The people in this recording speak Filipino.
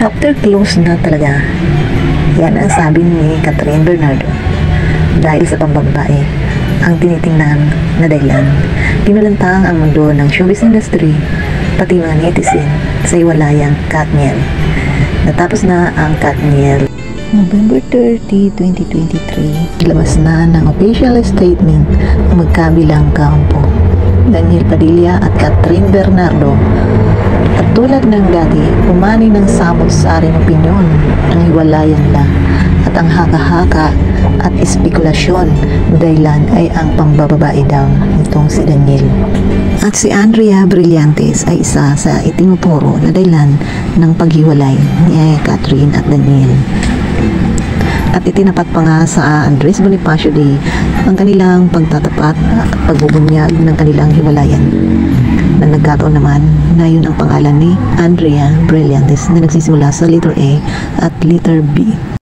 Chapter close na talaga. Yan ang sabi ni Catherine Bernardo. Dahil sa pambabae ang tinitingnan na dahilan, pinulantang ang mundo ng showbiz industry, pati mga netizen sa iwalayang Katniel. Natapos na ang Katniel. November 30, 2023, labas na ng official statement ang magkabilang kampo, Daniel Padilla at Catherine Bernardo. At tulad ng dati, umani ng samot-saring opinyon ang hiwalayan nila at ang haka-haka at espekulasyon dahilan ay ang pambababae daw nitong si Daniel. At si Andrea Brillantes ay isa sa itinuturo na dahilan ng paghiwalay ni Catherine at Daniel. At itinapat pa nga sa Andres Bonifacio Day ang kanilang pagtatapat at pagbubunyag ng kanilang hiwalayan, na nagkataon naman na yun ang pangalan ni Andrea Brillantes na nagsisimula sa letter A at letter B.